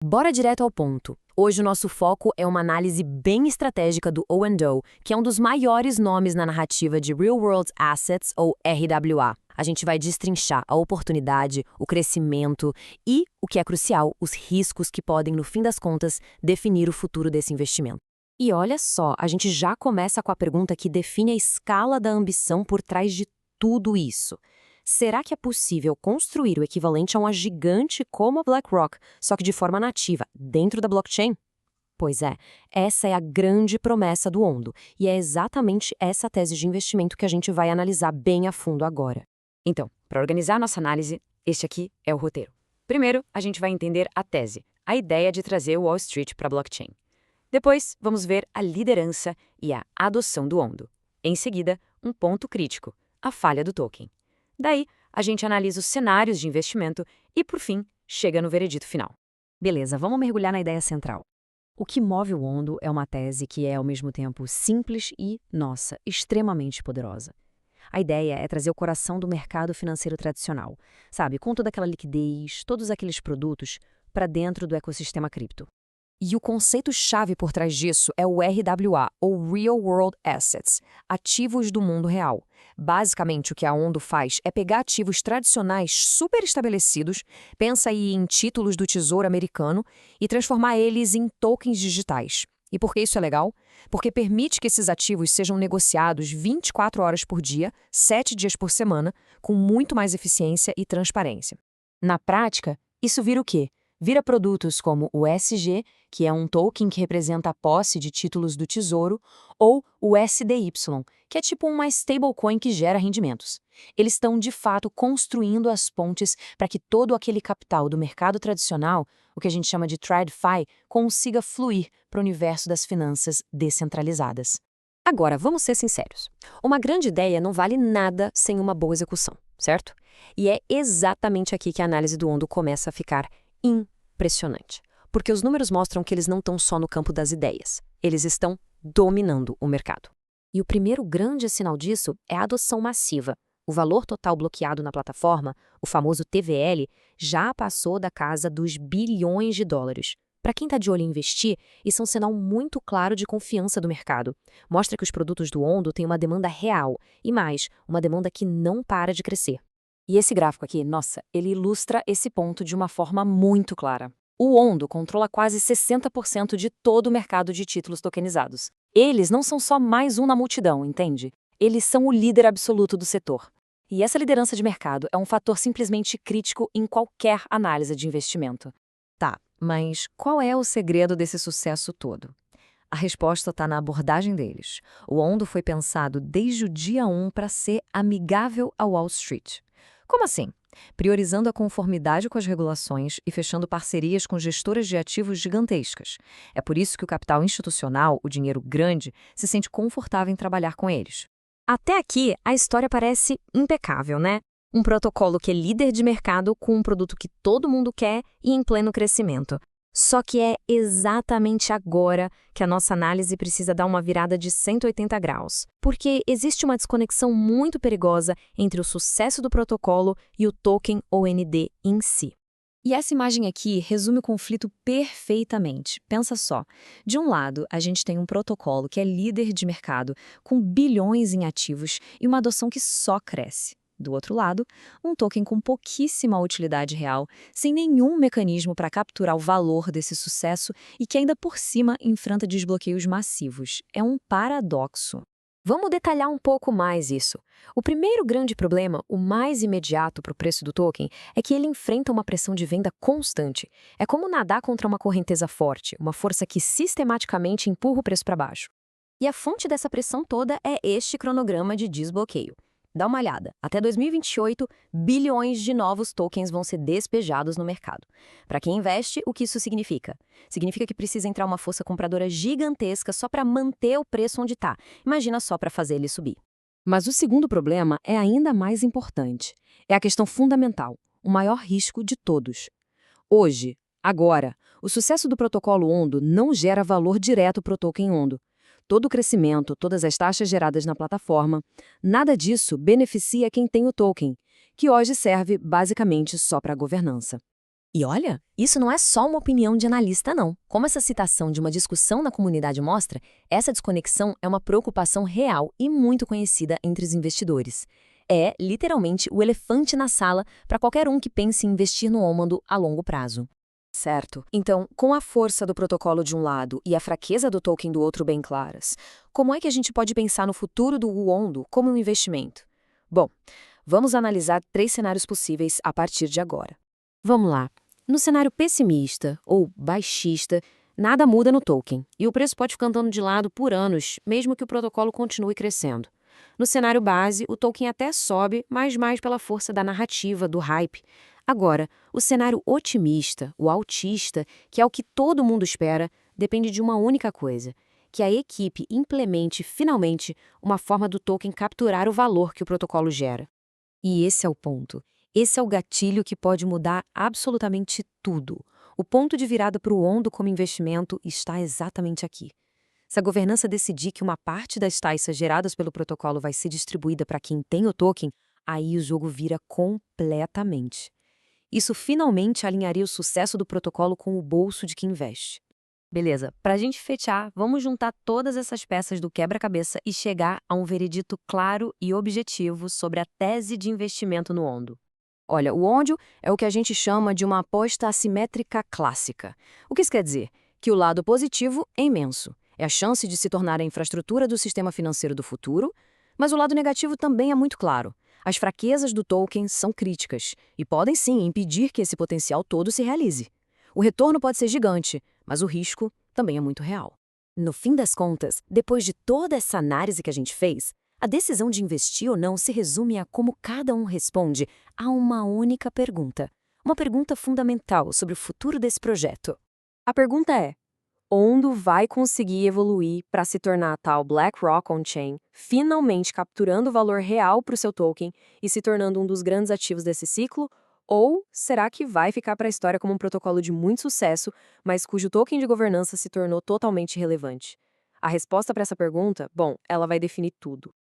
Bora direto ao ponto. Hoje o nosso foco é uma análise bem estratégica do O&O, que é um dos maiores nomes na narrativa de Real World Assets, ou RWA. A gente vai destrinchar a oportunidade, o crescimento e, o que é crucial, os riscos que podem, no fim das contas, definir o futuro desse investimento. E olha só, a gente já começa com a pergunta que define a escala da ambição por trás de tudo isso. Será que é possível construir o equivalente a uma gigante como a BlackRock, só que de forma nativa, dentro da blockchain? Pois é, essa é a grande promessa do Ondo, e é exatamente essa tese de investimento que a gente vai analisar bem a fundo agora. Então, para organizar nossa análise, este aqui é o roteiro. Primeiro, a gente vai entender a tese, a ideia de trazer o Wall Street para a blockchain. Depois, vamos ver a liderança e a adoção do Ondo. Em seguida, um ponto crítico, a falha do token. Daí, a gente analisa os cenários de investimento e, por fim, chega no veredito final. Beleza, vamos mergulhar na ideia central. O que move o Ondo é uma tese que é, ao mesmo tempo, simples e, nossa, extremamente poderosa. A ideia é trazer o coração do mercado financeiro tradicional, sabe, com toda aquela liquidez, todos aqueles produtos, para dentro do ecossistema cripto. E o conceito-chave por trás disso é o RWA, ou Real World Assets, ativos do mundo real. Basicamente, o que a Ondo faz é pegar ativos tradicionais super estabelecidos, pensa aí em títulos do Tesouro Americano, e transformar eles em tokens digitais. E por que isso é legal? Porque permite que esses ativos sejam negociados 24 horas por dia, 7 dias por semana, com muito mais eficiência e transparência. Na prática, isso vira o quê? Vira produtos como o SG, que é um token que representa a posse de títulos do Tesouro, ou o SDY, que é tipo uma stablecoin que gera rendimentos. Eles estão, de fato, construindo as pontes para que todo aquele capital do mercado tradicional, o que a gente chama de TradFi, consiga fluir para o universo das finanças descentralizadas. Agora, vamos ser sinceros. Uma grande ideia não vale nada sem uma boa execução, certo? E é exatamente aqui que a análise do Ondo começa a ficar impressionante, porque os números mostram que eles não estão só no campo das ideias, eles estão dominando o mercado. E o primeiro grande sinal disso é a adoção massiva. O valor total bloqueado na plataforma, o famoso TVL, já passou da casa dos bilhões de dólares. Para quem está de olho em investir, isso é um sinal muito claro de confiança do mercado. Mostra que os produtos do Ondo têm uma demanda real e mais, uma demanda que não para de crescer. E esse gráfico aqui, nossa, ele ilustra esse ponto de uma forma muito clara. O Ondo controla quase 60% de todo o mercado de títulos tokenizados. Eles não são só mais um na multidão, entende? Eles são o líder absoluto do setor. E essa liderança de mercado é um fator simplesmente crítico em qualquer análise de investimento. Tá, mas qual é o segredo desse sucesso todo? A resposta está na abordagem deles. O Ondo foi pensado desde o dia 1 para ser amigável ao Wall Street. Como assim? Priorizando a conformidade com as regulações e fechando parcerias com gestoras de ativos gigantescas. É por isso que o capital institucional, o dinheiro grande, se sente confortável em trabalhar com eles. Até aqui, a história parece impecável, né? Um protocolo que é líder de mercado com um produto que todo mundo quer e em pleno crescimento. Só que é exatamente agora que a nossa análise precisa dar uma virada de 180 graus, porque existe uma desconexão muito perigosa entre o sucesso do protocolo e o token OND em si. E essa imagem aqui resume o conflito perfeitamente. Pensa só, de um lado, a gente tem um protocolo que é líder de mercado, com bilhões em ativos e uma adoção que só cresce. Do outro lado, um token com pouquíssima utilidade real, sem nenhum mecanismo para capturar o valor desse sucesso e que ainda por cima enfrenta desbloqueios massivos. É um paradoxo. Vamos detalhar um pouco mais isso. O primeiro grande problema, o mais imediato para o preço do token, é que ele enfrenta uma pressão de venda constante. É como nadar contra uma correnteza forte, uma força que sistematicamente empurra o preço para baixo. E a fonte dessa pressão toda é este cronograma de desbloqueio. Dá uma olhada. Até 2028, bilhões de novos tokens vão ser despejados no mercado. Para quem investe, o que isso significa? Significa que precisa entrar uma força compradora gigantesca só para manter o preço onde está. Imagina só para fazer ele subir. Mas o segundo problema é ainda mais importante. É a questão fundamental, o maior risco de todos. Hoje, agora, o sucesso do protocolo Ondo não gera valor direto para o token Ondo. Todo o crescimento, todas as taxas geradas na plataforma, nada disso beneficia quem tem o token, que hoje serve basicamente só para a governança. E olha, isso não é só uma opinião de analista, não. Como essa citação de uma discussão na comunidade mostra, essa desconexão é uma preocupação real e muito conhecida entre os investidores. É, literalmente, o elefante na sala para qualquer um que pense em investir no Omondo a longo prazo. Certo. Então, com a força do protocolo de um lado e a fraqueza do token do outro bem claras, como é que a gente pode pensar no futuro do Ondo como um investimento? Bom, vamos analisar 3 cenários possíveis a partir de agora. Vamos lá. No cenário pessimista, ou baixista, nada muda no token, e o preço pode ficar andando de lado por anos, mesmo que o protocolo continue crescendo. No cenário base, o token até sobe, mas mais pela força da narrativa, do hype. Agora, o cenário otimista, o altista, que é o que todo mundo espera, depende de uma única coisa: que a equipe implemente finalmente uma forma do token capturar o valor que o protocolo gera. E esse é o ponto. Esse é o gatilho que pode mudar absolutamente tudo. O ponto de virada para o Ondo como investimento está exatamente aqui. Se a governança decidir que uma parte das taxas geradas pelo protocolo vai ser distribuída para quem tem o token, aí o jogo vira completamente. Isso finalmente alinharia o sucesso do protocolo com o bolso de quem investe. Beleza, para a gente fechar, vamos juntar todas essas peças do quebra-cabeça e chegar a um veredito claro e objetivo sobre a tese de investimento no Ondo. Olha, o Ondo é o que a gente chama de uma aposta assimétrica clássica. O que isso quer dizer? Que o lado positivo é imenso. É a chance de se tornar a infraestrutura do sistema financeiro do futuro, mas o lado negativo também é muito claro. As fraquezas do token são críticas e podem sim impedir que esse potencial todo se realize. O retorno pode ser gigante, mas o risco também é muito real. No fim das contas, depois de toda essa análise que a gente fez, a decisão de investir ou não se resume a como cada um responde a uma única pergunta. Uma pergunta fundamental sobre o futuro desse projeto. A pergunta é: Ondo vai conseguir evoluir para se tornar a tal BlackRock on-chain, finalmente capturando o valor real para o seu token e se tornando um dos grandes ativos desse ciclo? Ou será que vai ficar para a história como um protocolo de muito sucesso, mas cujo token de governança se tornou totalmente irrelevante? A resposta para essa pergunta, bom, ela vai definir tudo.